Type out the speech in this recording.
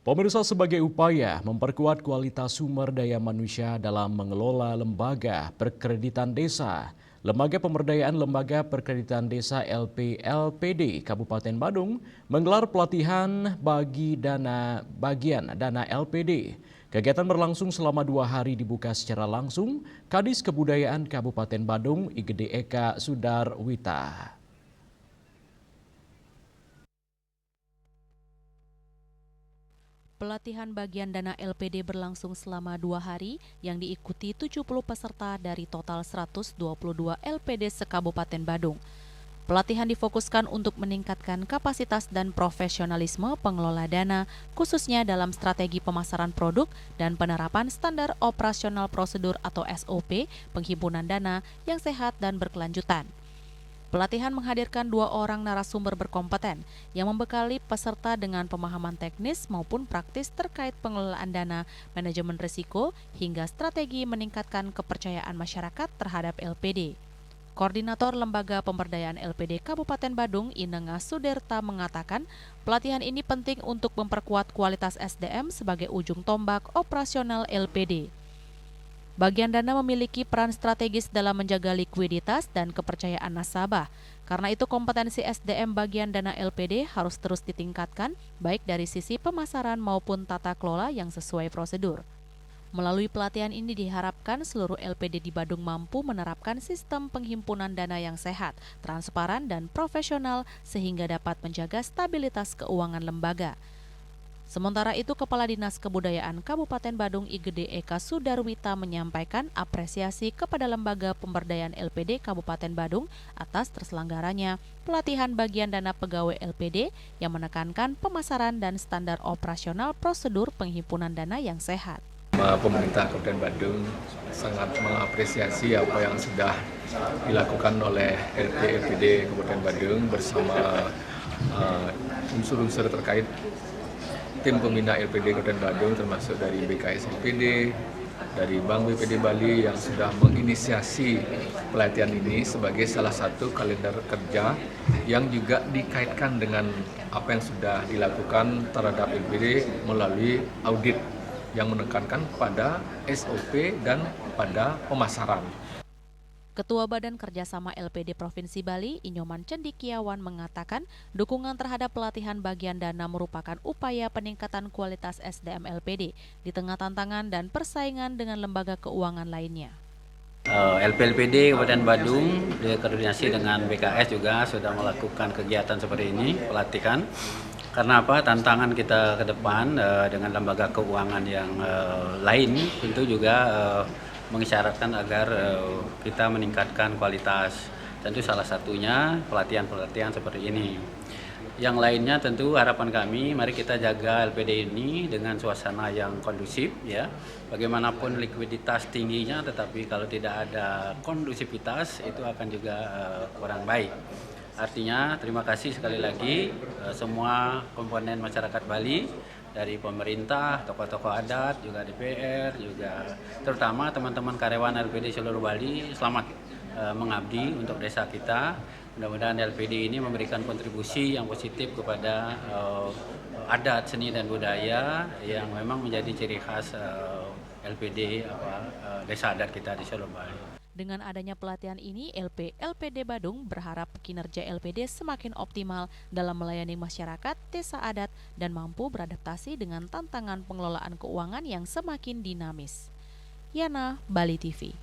Pemirsa, sebagai upaya memperkuat kualitas sumber daya manusia dalam mengelola lembaga perkreditan desa, Lembaga Pemberdayaan Lembaga Perkreditan Desa LPD Kabupaten Badung menggelar pelatihan bagian dana LPD. Kegiatan berlangsung selama 2 hari, dibuka secara langsung Kadis Kebudayaan Kabupaten Badung Igede Eka Sudarwita. Pelatihan bagian dana LPD berlangsung selama 2 hari yang diikuti 70 peserta dari total 122 LPD se-Kabupaten Badung. Pelatihan difokuskan untuk meningkatkan kapasitas dan profesionalisme pengelola dana, khususnya dalam strategi pemasaran produk dan penerapan standar operasional prosedur atau SOP penghimpunan dana yang sehat dan berkelanjutan. Pelatihan menghadirkan 2 orang narasumber berkompeten yang membekali peserta dengan pemahaman teknis maupun praktis terkait pengelolaan dana, manajemen risiko, hingga strategi meningkatkan kepercayaan masyarakat terhadap LPD. Koordinator Lembaga Pemberdayaan LPD Kabupaten Badung, Inenga Suderta, mengatakan pelatihan ini penting untuk memperkuat kualitas SDM sebagai ujung tombak operasional LPD. Bagian dana memiliki peran strategis dalam menjaga likuiditas dan kepercayaan nasabah. Karena itu kompetensi SDM bagian dana LPD harus terus ditingkatkan, baik dari sisi pemasaran maupun tata kelola yang sesuai prosedur. Melalui pelatihan ini diharapkan seluruh LPD di Badung mampu menerapkan sistem penghimpunan dana yang sehat, transparan, dan profesional sehingga dapat menjaga stabilitas keuangan lembaga. Sementara itu, Kepala Dinas Kebudayaan Kabupaten Badung Igede Eka Sudarwita menyampaikan apresiasi kepada Lembaga Pemberdayaan LPD Kabupaten Badung atas terselenggaranya pelatihan bagian dana pegawai LPD yang menekankan pemasaran dan standar operasional prosedur penghimpunan dana yang sehat. Pemerintah Kabupaten Badung sangat mengapresiasi apa yang sudah dilakukan oleh LPD Kabupaten Badung bersama unsur-unsur terkait tim pembina LPD Kabupaten Badung, termasuk dari BKS LPD, dari Bank BPD Bali yang sudah menginisiasi pelatihan ini sebagai salah satu kalender kerja yang juga dikaitkan dengan apa yang sudah dilakukan terhadap LPD melalui audit yang menekankan pada SOP dan pada pemasaran. Ketua Badan Kerjasama LPD Provinsi Bali, Inyoman Cendikiawan, mengatakan dukungan terhadap pelatihan bagian dana merupakan upaya peningkatan kualitas SDM LPD di tengah tantangan dan persaingan dengan lembaga keuangan lainnya. LPD Kabupaten Badung koordinasi dengan BKS juga sudah melakukan kegiatan seperti ini, pelatihan. Karena apa? Tantangan kita ke depan dengan lembaga keuangan yang lain tentu juga mengisyaratkan agar kita meningkatkan kualitas. Tentu salah satunya pelatihan-pelatihan seperti ini. Yang lainnya tentu harapan kami, mari kita jaga LPD ini dengan suasana yang kondusif ya. Bagaimanapun likuiditas tingginya, tetapi kalau tidak ada kondusivitas itu akan juga kurang baik. Artinya terima kasih sekali lagi semua komponen masyarakat Bali, dari pemerintah, tokoh-tokoh adat, juga DPR, juga terutama teman-teman karyawan LPD seluruh Bali, selamat mengabdi untuk desa kita. Mudah-mudahan LPD ini memberikan kontribusi yang positif kepada adat, seni, dan budaya yang memang menjadi ciri khas LPD desa adat kita di seluruh Bali. Dengan adanya pelatihan ini, LPD Badung berharap kinerja LPD semakin optimal dalam melayani masyarakat, desa adat, dan mampu beradaptasi dengan tantangan pengelolaan keuangan yang semakin dinamis. Yana, Bali TV.